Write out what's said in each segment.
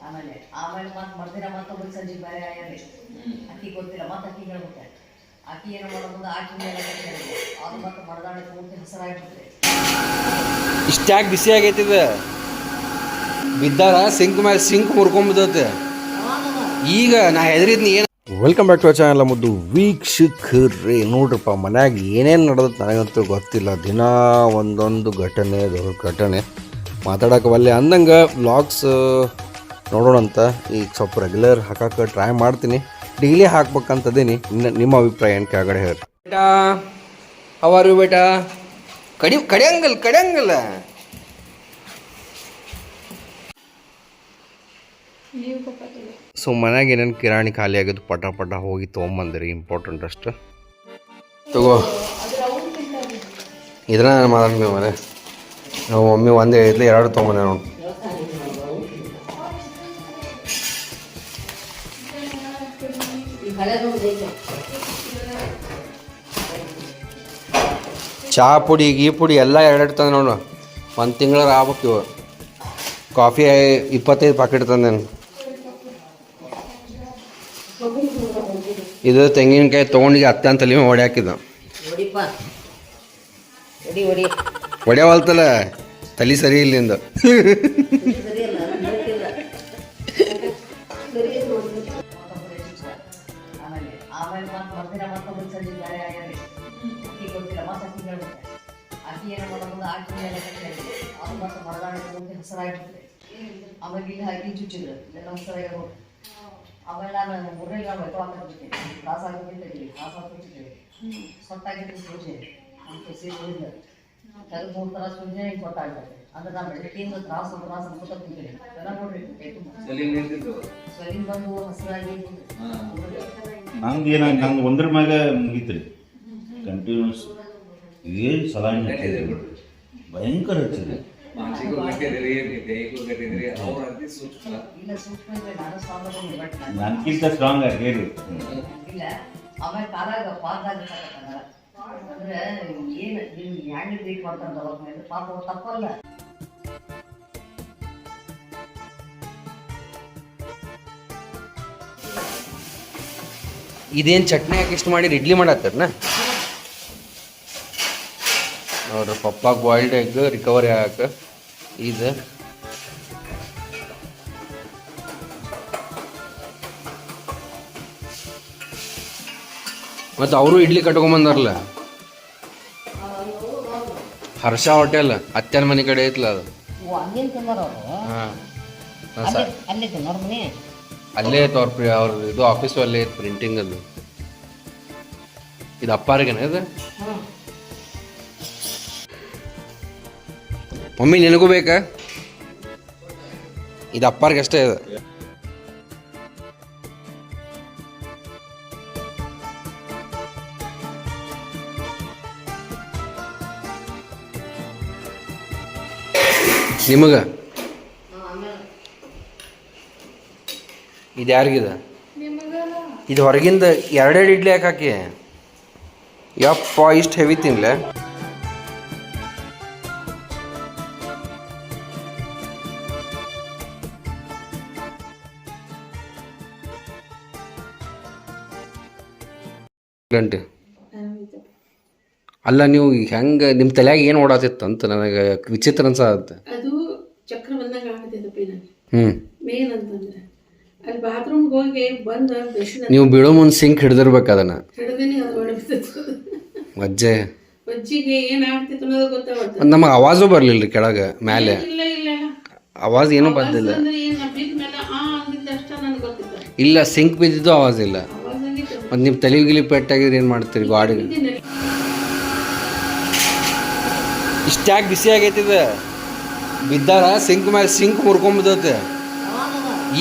ಆಮೇಲೆ ಆಮೇಲೆ ಮತ್ತೆ ಮರ್ದಿನ ಮತ್ತೊಬ್ಬರು ಸಂಜೆ ಬೇರೆ ಆಗ್ಯಾರಿ ಅಕ್ಕಿ ಗೊತ್ತಿಲ್ಲ ಮತ್ತೆ ಅಕ್ಕಿ ಹೇಳ್ಬಿಟ್ಟೆ ಅಕ್ಕಿ ಏನು ಮಾಡೋದು ಆಕಿ ಮೇಲೆ ಅದು ಮತ್ತೆ ಮರದಾಳೆ ಪೂರ್ತಿ ಹಸಿರಾಗ್ಬಿಟ್ರಿ ಇಷ್ಟ್ಯಾಕೆ ಬಿಸಿ ಆಗೈತಿದ ಬಿದ್ದಾರ ಸಿಂಕ್ ಮೇಲೆ ಸಿಂಕ್ ಮುರ್ಕೊಂಬಿದ್ದೈತೆ ಈಗ ನಾ ಹೆದರಿದ್ನಿ ಏನು. Welcome back to our channel ಮುದ್ದು ವೀಕ್ಷಕರೇ. ನೋಡ್ರಪ್ಪ ಮನ್ಯಾಗ ಏನೇನು ನಡೆದತ್ತೆ ನನಗಂತೂ ಗೊತ್ತಿಲ್ಲ. ದಿನ ಒಂದೊಂದು ಘಟನೆ ದೊಡ್ಡ ಘಟನೆ ಮಾತಾಡೋಕೆ ಒಲ್ಲೆ ಅಂದಂಗೆ ವ್ಲಾಗ್ಸ್ ನೋಡೋಣಂತ ಈಗ ಸ್ವಲ್ಪ ರೆಗ್ಯುಲರ್ ಹಾಕಕ್ಕೆ ಟ್ರೈ ಮಾಡ್ತೀನಿ. ಡೈಲಿ ಹಾಕ್ಬೇಕಂತದೇನಿ. ನಿಮ್ಮ ಅಭಿಪ್ರಾಯ ಏನು ಕೆಳಗಡೆ ಹೇಳಿ. ಬೇಟಾ ಅವಾರು ಬೇಟಾ ಕಡಿಯಂಗಲ್ಲ ಸೊ ಮನ್ಯಾಗ ಏನೇನು ಕಿರಾಣಿ ಖಾಲಿ ಆಗಿದ್ದು ಪಟ ಹೋಗಿ ತೊಗೊಂಬಂದಿರಿ. ಇಂಪಾರ್ಟೆಂಟ್ ಅಷ್ಟು ತಗೋ. ಇದನ್ನ ಮಾತಾಡ್ಬೇಕು ಮರೆ ನಾವು ಮಮ್ಮಿ ಒಂದು ಹೇಳಿದ್ಲು 2 ತೊಗೊಂಬಂದೆ ನೋಡಿ. ಚಹಾ ಪುಡಿ ಗೀ ಪುಡಿ ಎಲ್ಲ 2 ತಂದೆ ನೋಡು. 1 ತಿಂಗಳ ಆಗ್ಬೇಕು ಇವು. ಕಾಫಿ 25 ಪ್ಯಾಕೆಟ್ ತಂದೇನು. ಇದು ತೆಂಗಿನಕಾಯಿ ತೊಗೊಂಡಿಗೆ ಅತ್ತೆ ಅಂತ ತಲೆ ಹೊಡೆ ಹಾಕಿದ. ಹೊಡೆಯವಲ್ತಲ್ಲ ತಲೆ ಸರಿ ಇಲ್ಲಿಂದ. ಆಮೇಲೆ ಮತ್ತೆ ಮರ್ದಿನ ಮತ್ತೊಬ್ಬರು ಸಂಜೆ ಬೇರೆ ಆಗ್ಯಾರಿ ಅಕ್ಕಿ ಗೊತ್ತಿಲ್ಲ ಮತ್ತೆ ಅಕ್ಕಿ ಹೇಳ್ಬಿಟ್ಟೆ ಅಕ್ಕಿ ಏನು ಮಾಡೋದು ಆಕಿ ಮೇಲೆ ಅದು ಮತ್ತೆ ಮರದಾಳೆ ಪೂರ್ತಿ ಹಸಿರಾಗ್ಬಿಟ್ರಿ ಆಮೇಲೆ ಇಲ್ಲಿ ಹಾಕಿ ಚುಚ್ಚಿದ್ರು ಎಲ್ಲ ಹಸಿರಾಗ ಆಮೇಲೆ ನಾನು ಮುರ್ರೆಗೆ ಬೆಟ್ಟವಾಗ್ಬಿಟ್ಟಿದ್ದೆ ತ್ರಾಸ ಆಗಿಬಿಟ್ಟಿದ್ದೀವಿ ತ್ರಾಸ ಆಗ್ಬಿಟ್ಟಿದ್ದೀವಿ ಸೊಟ್ಟಾಗಿದ್ದು ಸೂಜಿ ಅಂತ ಸೀರೆ ಉಳಿದ ತೆಗೆದು 3 ಥರ ಸೂಜಿ ಹಿಂಗೆ ಸೊಟ್ಟಾಗ್ಬಿಟ್ಟೆ ಅಂದ್ರೆ ನಾನು ಬೆಳಕಿಂದ ತ್ರಾಸ ಅನ್ಕೋತ ಕೂತಿದ್ದೀನಿ ಎಲ್ಲ ನೋಡ್ರಿ ಸ್ವೆಲ್ಲಿಂಗ್ ಬಂದು ಹಸಿರಾಗಿ ನಂಗೆ ಏನಾಗಿ ನಂಗೆ ಒಂದ್ರ ಮ್ಯಾಗ ಮುಗಿತ್ರಿ ಕಂಟಿನ್ಯೂಸ್ ಏನು ಸಲಾಗಿ ಹಚ್ಚಿದ್ರಿ ಭಯಂಕರ ಹಚ್ಚಿದ್ರಿ. ನನ್ಕಿಂತ ಸ್ಟ್ರಾಂಗ್ ಹೇಳಿ ಇಲ್ಲ ಆಮೇಲೆ ಕಾಲಾಗ ಪಾದಾಗ ಅಂದ್ರೆ ಏನು ನಿಮ್ಗೆ ಹೆಂಗೆ ಟ್ರೀಟ್ ಮಾಡ್ತಾರೆ ಪಾಪ ತಪ್ಪಲ್ಲ. ಇದೇನು ಚಟ್ನಿ ಹಾಕಿ ಇಷ್ಟು ಮಾಡಿ ಇಡ್ಲಿ ಮಾಡತ್ತಾರನ ನೋಡ್ರಿ. ಪಪ್ಪಾಗ ಬಾಯ್ಲ್ಡ್ ಎಗ್ ರಿಕವರಿ ಆಗಕ್ಕೆ ಇದು ಮತ್ತು ಅವರು ಇಡ್ಲಿ ಕಟ್ಕೊಂಬಂದಾರಲ್ಲ ಹರ್ಷ ಹೋಟೆಲ್ ಅತ್ಯನ ಮನೆ ಕಡೆ ಐತ್ಲ ಅದು. ಹಾಂ ಅಲ್ಲೇ ಐತೆ ಅವ್ರ ಇದು ಆಫೀಸು ಅಲ್ಲೇ ಐತೆ ಪ್ರಿಂಟಿಂಗ್ ಅದು. ಇದು ಅಪ್ಪಾರಿಗೇನ ಇದು ಮಮ್ಮಿ ನಿನಗೂ ಬೇಕಾ? ಇದು ಅಪ್ಪಾರಿಗೆ ಅಷ್ಟೇ ಇದೆ. ನಿಮಗ ಇದು ಯಾರಿಗಿದೆ? ಇದು ಹೊರಗಿಂದ 2 ಇಡ್ಲಿ ಯಾಕೆ ಹಾಕಿ? ಯಪ್ಪ ಇಷ್ಟು ಹೆವಿ ತಿನ್ಲೆ. ಗಂಟೆ ಅಲ್ಲ ನೀವು ಹೆಂಗೆ ನಿಮ್ಮ ತಲೆಯಾಗ ಏನು ಓಡಾತಿತ್ತು ಅಂತ ನನಗೆ ವಿಚಿತ್ರ ಅನ್ಸತ್ತೆ. ಅದು ಚಕ್ರ ಬಂದಂಗೆ ಆಗತೈತಪ್ಪ ನನಗೆ. ಮೇನ್ ಅಂತಂದ್ರೆ ಅಲ್ಲಿ ಬಾತ್ರೂಮ್ಗೆ ಹೋಗಿ ಬಂದ ನೀವು ಬೀಳೋ ಮುಂದೆ ಸಿಂಕ್ ಹಿಡ್ದಿರ್ಬೇಕು ಅದನ್ನು. ಹಿಡ್ದೇನೆ ಅದು ಹೊಡೆಬಿಡ್ತಿತ್ತು ವಜ್ಜಿಗೆ ಏನಾಗ್ತಿತ್ತು ಅನ್ನೋದು ಗೊತ್ತಾಗುತ್ತೆ. ನಮಗೆ ಆವಾಜು ಬರಲಿಲ್ಲ ರೀ ಕೆಳಗೆ ಮೇಲೆ. ಇಲ್ಲ ಇಲ್ಲ ಆವಾಜ್ ಏನೂ ಬಂದಿಲ್ಲ. ಇಲ್ಲ ಸಿಂಕ್ ಬಿದ್ದಿದ್ದು ಆವಾಜ್ ಇಲ್ಲ. ಮತ್ತು ನೀವು ತಲೆ ಗಿಲಿ ಪೆಟ್ಟಾಗಿದ್ರೆ ಏನು ಮಾಡ್ತೀರಿ ಗಾಡಿಗೆ? ಇಷ್ಟ್ಯಾಕೆ ಬಿಸಿ ಆಗೈತಿದ ಬಿದ್ದಾರ ಸಿಂಕ್ ಮೇಲೆ ಸಿಂಕ್ ಮುರ್ಕೊಂಬಿದ್ದೈತೆ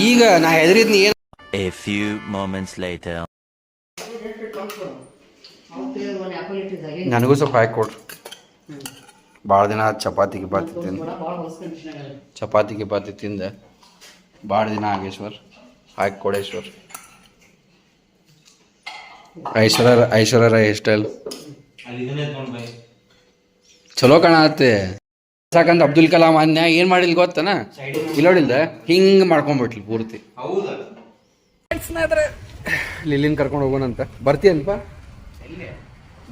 ಈಗ ನಾ ಹೆದರಿದ್ನಿ ಏನು. A few moments later. ನನಗೂ ಸ್ವಲ್ಪ ಹಾಕಿ ಕೊಡ್ರಿ. ಭಾಳ ದಿನ ಚಪಾತಿ ತಿಂದೆ ಭಾಳ ದಿನ ಆಗೇಶ್ವರ್ ಹಾಕಿ ಕೊಡೇಶ್ವರ್. ಐಶ್ವರ್ಯ ರೈ ಸ್ಟೈಲ್ ಚಲೋ ಕಾಣತ್ತೆ. ಸಾಕಂತ ಅಬ್ದುಲ್ ಕಲಾಂ ಅನ್ಯ ಏನು ಮಾಡಿಲ್ ಗೊತ್ತನ ಇಲ್ಲ ನೋಡಿಲ್ದ ಹಿಂಗೆ ಮಾಡ್ಕೊಂಡ್ಬಿಟ್ಲಿ ಪೂರ್ತಿ. ಲಿಲ್ಲಿನ್ ಕರ್ಕೊಂಡು ಹೋಗೋಣಂತ ಬರ್ತೀಯನಪ್ಪ?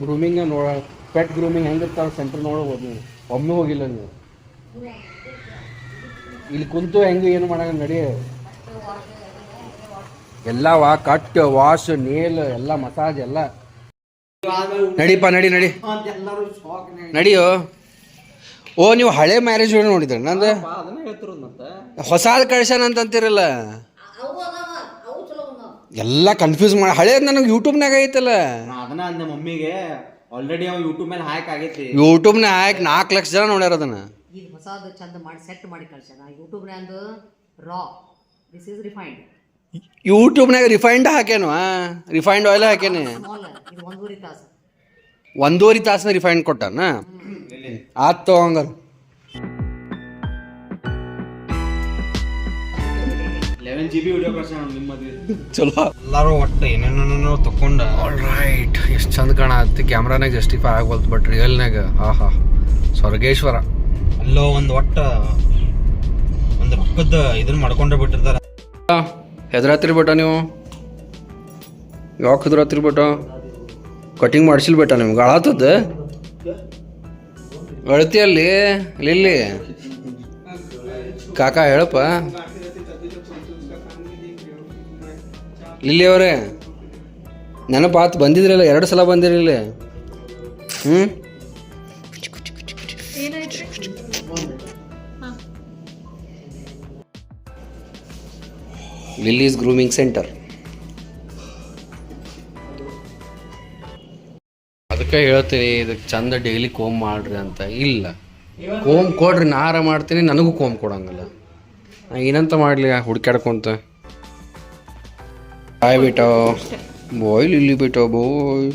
ಗ್ರೂಮಿಂಗ್ ನೋಡ ಪೆಟ್ ಗ್ರೂಮಿಂಗ್ ಹೆಂಗಿರ್ತಾವ ಸೆಂಟರ್ ನೋಡ್ಬೋದು ನೀವು. ಒಮ್ಮೆ ಹೋಗಿಲ್ಲ ನೀವು ಇಲ್ಲಿ ಕುಂತು ಹೆಂಗೆ ಏನು ಮಾಡಂಗ ನಡಿ. ಎಲ್ಲ ಕಟ್ ವಾಶ್ ನೇಲ್ ಎಲ್ಲ ಮಸಾಜ್ ಎಲ್ಲ ನಡಿಪ್ಪ ನಡಿ ನಡಿ ನಡಿಯೋ. ಓ ನೀವು ಹಳೆ ಮ್ಯಾರೇಜ್ ನೋಡಿದ್ರಿ ನಂದು ಹೊಸಾದ್ ಕಳ್ಸ್ಯಾನ ಅಂತೀರಲ್ಲ ಎಲ್ಲ ಕನ್ಫ್ಯೂಸ್ ಮಾಡಿ ಹಳೇದ್ ನನಗೆ ಯೂಟ್ಯೂಬ್ನಾಗ ಐತಲ್ಲ. ಅದನ್ನ ಅಂದ ಮಮ್ಮಿಗೆ ಆಲ್ರೆಡಿ ಅವ ಯೂಟ್ಯೂಬ್ ಮೇಲೆ ಹಾಕ್ ಆಗೈತಿ. ಯೂಟ್ಯೂಬ್ನಾಗ ಹಾಕಿ 4 ಲಕ್ಷ ಜನ ನೋಡ್ಯಾರ ಅದನ್ನ. ಈಗ ಹೊಸದು ಚಂದ ಮಾಡಿ ಸೆಟ್ ಮಾಡಿ ಕಳ್ಸ್ಯಾನ ಯೂಟ್ಯೂಬ್ನಾಗ ರಾ. This is refined. ಯೂಟ್ಯೂಬ್ನಾಗ ರಿಫೈನ್ಡ್ ಹಾಕ್ಯಾನು, ರಿಫೈನ್ಡ್ ಆಯಿಲ್ ಹಾಕ್ಯಾನೆ. ಸ್ಮಾಲ್ ಇದು 1.5 ತಾಸು. 1.5 ತಾಸನ ರಿಫೈಂಡ್ ಕೊಟ್ಟಾನ. ಆತ್ ತಗೊಂಗಾರ 11 GB ವಿಡಿಯೋ ಕಳ್ಸ ನಿಮ್ಮದು ಚಲೋ. ಎಲ್ಲರೂ ಒಟ್ಟು ಏನೇನೋ ತಕೊಂಡ ರೈಟ್. ಎಷ್ಟು ಚಂದ ಕಾಣತ್ತೆ ಕ್ಯಾಮ್ರಾನಾಗ ಜಸ್ಟಿಫೈ ಆಗ್ವಲ್ತು, ಬಟ್ ರಿಯಲ್ನಾಗ ಆಹಾ ಸ್ವರ್ಗೇಶ್ವರ. ಅಲ್ಲೋ ಒಂದು ರೊಕ್ಕದ ಇದನ್ನ ಮಾಡ್ಕೊಂಡೇ ಬಿಟ್ಟಿರ್ತಾರ. ಹೆದರಾತ್ರಿ ಬೇಟ ನೀವು? ಯಾಕೆ ಹೆದರಾತ್ರಿ ಬೇಟ? ಕಟಿಂಗ್ ಮಾಡಿಸಿಲ್ ಬೇಟ ನಿಮ್ಗೆ ಅಳಾತದ ಅಳತಿಯಲ್ಲಿ ಲಿಲ್ಲಿ ಕಾಕ ಹೇಳಪ್ಪ. ಲಿಲ್ಲಿ ಅವರೇ ನೆನಪಾತ್ ಬಂದಿದ್ರಲ್ಲ 2 ಸಲ ಬಂದಿರಲಿಲ್ಲ. Lilly's grooming centre. ಅದಕ್ಕೆ ಹೇಳ್ತೀನಿ ಇದಕ್ಕೆ ಚಂದ ಡೈಲಿ ಕೋಮ್ ಮಾಡ್ರಿ ಅಂತ. ಇಲ್ಲ ಕೋಮ್ ಕೊಡ್ರಿ, ನಾರ ಮಾಡ್ತೀನಿ, ನನಗೂ ಕೋಮ್ ಕೊಡಂಗಲ್ಲ. ನಾ ಏನಂತ ಮಾಡಲಿ ಹುಡ್ಕ್ಯಾಡ್ಕೊಂತ. ಬಾಯ್ ಬೇಟೋ ಬೋಯ್ ಲಿಲ್ಲಿ ಬೇಟೋ ಬೋಯ್.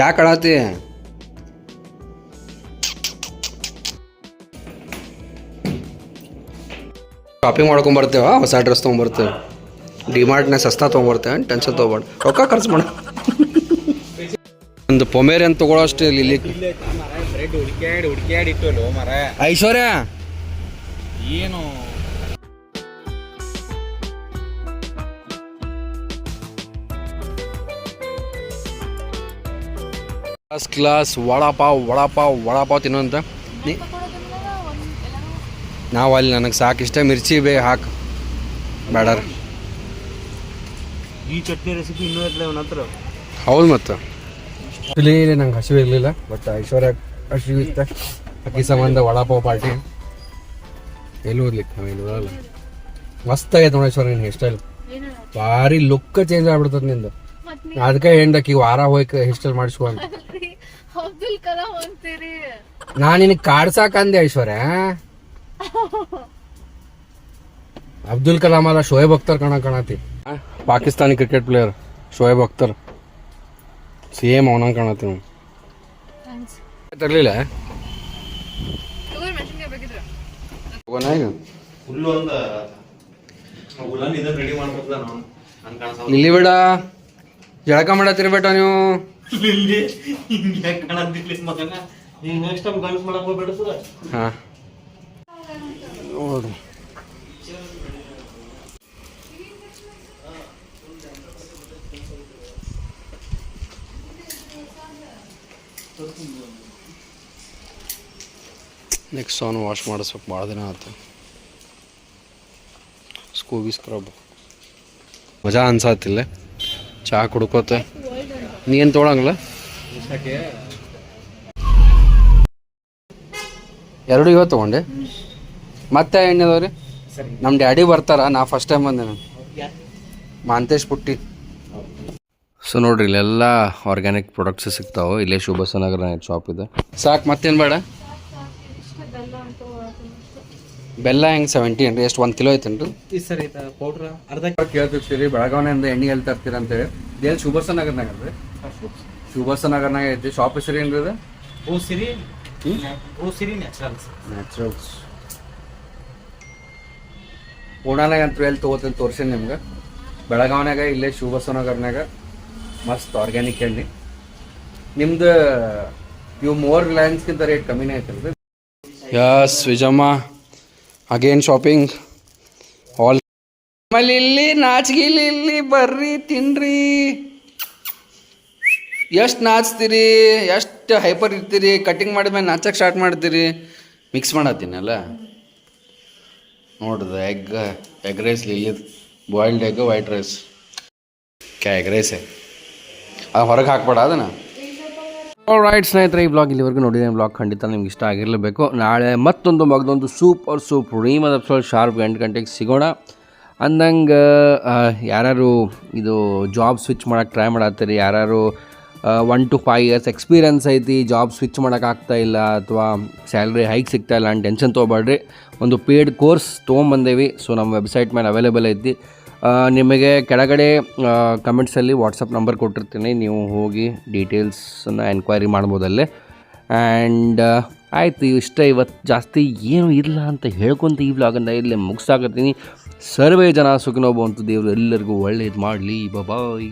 ಯಾಕೆ ಅಳತಿ? ಶಾಪಿಂಗ್ ಮಾಡ್ಕೊಂಬರ್ತೇವ, ಹೊಸ ಡ್ರೆಸ್ ತೊಗೊಂಬರ್ತೇವೆ, ಡಿಮಾರ್ಟ್ನಾಗ ಸಸ್ತಾ ತೊಗೊಂಬರ್ತೇವೆ, ಟೆನ್ಷನ್ ತೊಗೊಬೇಡ, ರೊಕ್ಕ ಖರ್ಚು ಮಾಡ. ಒಂದು ಪೊಮೇರಿಯನ್ ತಗೊಳ್ಳೋ ಅಷ್ಟೇ ಇಲ್ಲಿ. ಹುಡ್ಕ್ಯಾಡಿ ಇಟ್ಟು ಮರ ಐಶ್ವರ್ಯ ಏನು ಫಸ್ಟ್ ಕ್ಲಾಸ್ ವಡಾಪಾವ್ ತಿನ್ನೋಂತ. ನಾವು ಅಲ್ಲಿ ನನಗೆ ಸಾಕಿಷ್ಟ ಮಿರ್ಚಿ ಹಾಕು ಬೇಡಾರ. ಈ ಚಟ್ನಿ ರೆಸಿಪಿ ಇನ್ನೂ ಇರಲಿಲ್ಲ ಅವನ ಹತ್ರ. ಹೌದು ಮತ್ತು ಇಲ್ಲಿ ನಂಗೆ ಹಸಿವು ಇರಲಿಲ್ಲ, ಬಟ್ ಐಶ್ವರ್ಯ ಹಸಿವು ಇತ್ತ. ಅಕ್ಕಿ ಸಂಬಂಧ ವಡಾಪಾವ್ ಪಾರ್ಟಿ ಎಲ್ಲಿ ಓದ್ಲಿಕ್ಕೆ ನಾವೇನು ಓದಲ್ಲ. ಮಸ್ತ್ ಆಗೈತೆ ನೋಡಿ ಐಶ್ವರ್ಯ ನಿನ್ನ ಹೇರ್ ಸ್ಟೈಲ್. ಭಾರಿ ಲುಕ್ ಚೇಂಜ್ ಆಗ್ಬಿಡ್ತದ ನಿಂದು. ಅದಕ್ಕೆ ಹೆಂಡಕ್ಕಿ ವಾರ ಹೋಗಿ ಹೇರ್ ಸ್ಟೈಲ್ ಮಾಡಿಸ್ಕೊ ಅಂತ. ನಾನು ನಿನಗೆ ಕಾಡ್ಸಾಕ ಅಂದೆ ಐಶ್ವರ್ಯ. ಅಬ್ದುಲ್ ಕಲಾಂ ಅಲ್ಲ, ಶೋಯಬ್ ಅಖ್ತರ್ ಕಾಣತಿ. Pakistani cricket player Shoaib Akhtar, same ಅವನಂಗೆ ಕಾಣತಿ. ನಾವು ತರಲಿಲ್ಲ ಫುಲ್ಲು ಒಂದು ಇದನ್ನ ರೆಡಿ ಮಾಡ್ಬೋದ ನಾವು. ಇಲ್ಲಿ ಬೇಡ ಜಳಕ ಮಾಡತ್ತೀರಿ ಬೇಟ ನೀವು. ಹಿಂಗೆ ಕಾಣದಿಲ್ಲ ಮಗನ. ಈಗ ನೆಕ್ಸ್ಟ್ ಟೈಮ್ ಗನ್ಸ್ ಮಾಡಕ್ ಹೋಗ್ಬೇಡ ಸರ್. ಹಾಂ ನೋಡ್ರಿ ನೆಕ್ಸ್ಟ್ ಅವನು ವಾಶ್ ಮಾಡಿಸ್ಬೇಕು, ಭಾಳ ದಿನ ಆಯ್ತು. ಸ್ಕೂಬಿ ಸ್ಕ್ರಬ್ ಮಜಾ ಅನ್ಸತ್ತಿಲ್ಲ. ಚಹಾ ಕುಡ್ಕೋತ ನೀ ಏನು ತೊಗೊಳಂಗಿಲ್ಲ. 2 ಇವತ್ತು ತೊಗೊಂಡೆ. ಮತ್ತೆ ಎಣ್ಣೆ ಅದಾವ್ರಿ. ನಮ್ಮ ಡ್ಯಾಡಿ ಬರ್ತಾರ, ನಾ ಫಸ್ಟ್ ಟೈಮ್ ಬಂದೆ. ನಾನು ಮಾಂತೇಶ್ ಪುಟ್ಟಿ. ಸೊ ನೋಡ್ರಿ ಇಲ್ಲೆಲ್ಲ ಆರ್ಗ್ಯಾನಿಕ್ ಪ್ರಾಡಕ್ಟ್ಸ್ ಸಿಗ್ತಾವೆ. ಇಲ್ಲೇ ಶುಭಸನಗರ ಶಾಪ್ ಇದೆ. ಸಾಕು ಮತ್ತೇನು ಬೇಡ. ಬೆಲ್ಲ ಹೆಂಗೆ 70 ಏನ್ರಿ? ಎಷ್ಟು 1 ಕಿಲೋ ಐತೇನ್ರಿ? ಸರ್ ಇದು ಪೌಡ್ರ್ ಅರ್ಧ ಕೇಳ್ತಿರ್ತೀರಿ ಬೆಳಗಾವಿನಿಂದ ಎಣ್ಣೆ ಎಲ್ಲಿ ತರ್ತೀರ ಅಂತೇಳಿ. ಇದೇನು ಶುಭಸನಗರ್ನಾಗ ಅಲ್ರಿ? ಶುಭಸನಗರ್ನಾಗ ಐತಿ. ಶಾಪ್ ಹೆಸರು ಏನ್ರಿ ಇದು? ಓ ಸಿರಿ ನ್ಯಾಚುರಲ್ಸ್. ಪೂನಾನಾಗ ಅಂತ ಎಲ್ಲಿ ತೊಗೋತೀನಿ ತೋರ್ಸೀನಿ ನಿಮ್ಗೆ. ಬೆಳಗಾವಿನಾಗ ಇಲ್ಲೇ ಶುಭಸನಗರ್ನಾಗ ಮಸ್ತ್ ಆರ್ಗ್ಯಾನಿಕ್ ಎಣ್ಣೆ. ನಿಮ್ದು ಇವು ಮೋರ್ ರಿಲಯನ್ಸ್ಗಿಂತ ರೇಟ್ ಕಮ್ಮಿನೇ ಐತಲ್ರಿ. ಯಸ್ ವಿಜಮ್ಮ ಅಗೇನ್ ಶಾಪಿಂಗ್ ಆಲ್. ಆಮೇಲೆ ಇಲ್ಲಿ ನಾಚಿಗಿಲಿ ಇಲ್ಲಿ ಬರ್ರಿ ತಿನ್ರಿ. ಎಷ್ಟು ನಾಚ್ತೀರಿ, ಎಷ್ಟು ಹೈಪರ್ ಇರ್ತೀರಿ, ಕಟಿಂಗ್ ಮಾಡಿದ್ಮೇಲೆ ನಾಚಕ್ಕೆ ಸ್ಟಾರ್ಟ್ ಮಾಡ್ತೀರಿ. ಮಿಕ್ಸ್ ಮಾಡತ್ತೀನಲ್ಲ ನೋಡ್ದು ಎಗ್ ರೈಸ್ ಇಲ್ಲಿದ್ದು boiled egg white rice egg ರೈಸೇ ಅದು ಹೊರಗೆ ಹಾಕ್ಬೇಡ ಅದನ್ನು. ರೈಟ್ ಸ್ನೇಹಿತರೆ, ಈ ಬ್ಲಾಗ್ ಇಲ್ಲಿವರೆಗೂ ನೋಡಿದ್ದೀನಿ. ಬ್ಲಾಗ್ ಖಂಡಿತ ನಿಮ್ಗೆ ಇಷ್ಟ ಆಗಿರಲೇಬೇಕು. ನಾಳೆ ಮಗದೊಂದು ಸೂಪರ್ ರೀಮದ ಎಪಿಸೋಡ್ ಶಾರ್ಪ್ 8 ಗಂಟೆಗೆ ಸಿಗೋಣ. ಅಂದಂಗೆ ಯಾರು ಇದು ಜಾಬ್ ಸ್ವಿಚ್ ಮಾಡೋಕ್ಕೆ ಟ್ರೈ ಮಾಡತ್ತೀರಿ, ಯಾರು 1 to 5 years ಎಕ್ಸ್ಪೀರಿಯನ್ಸ್ ಐತಿ, ಜಾಬ್ ಸ್ವಿಚ್ ಮಾಡೋಕ್ಕಾಗ್ತಾ ಇಲ್ಲ ಅಥವಾ ಸ್ಯಾಲ್ರಿ ಹೈಕ್ ಸಿಗ್ತಾ ಇಲ್ಲ ಅಂತ ಟೆನ್ಷನ್ ತೊಗೊಬೇಡ್ರಿ. ಒಂದು ಪೇಯ್ಡ್ ಕೋರ್ಸ್ ತೊಗೊಂಬಂದೇವಿ. ಸೊ ನಮ್ಮ ವೆಬ್ಸೈಟ್ ಮೇಲೆ ಅವೈಲೇಬಲ್ ಐತಿ. ನಿಮಗೆ ಕೆಳಗಡೆ ಕಮೆಂಟ್ಸಲ್ಲಿ ವಾಟ್ಸಪ್ ನಂಬರ್ ಕೊಟ್ಟಿರ್ತೀನಿ, ನೀವು ಹೋಗಿ ಡೀಟೇಲ್ಸನ್ನು ಎನ್ಕ್ವೈರಿ ಮಾಡ್ಬೋದಲ್ಲೇ. ಆ್ಯಂಡ್ ಆಯಿತು, ಇಷ್ಟ. ಇವತ್ತು ಜಾಸ್ತಿ ಏನೂ ಇಲ್ಲ ಅಂತ ಹೇಳ್ಕೊತ ಈ ವ್ಲಾಗನ್ನು ಇಲ್ಲೇ ಮುಗಿಸಾಕತ್ತೀನಿ. ಸರ್ವೇ ಜನ ಸುಖಿನೋ ಭವಂತು. ದೇವರು ಎಲ್ಲರಿಗೂ ಒಳ್ಳೇದು ಮಾಡಲಿ. ಬಾಯ್.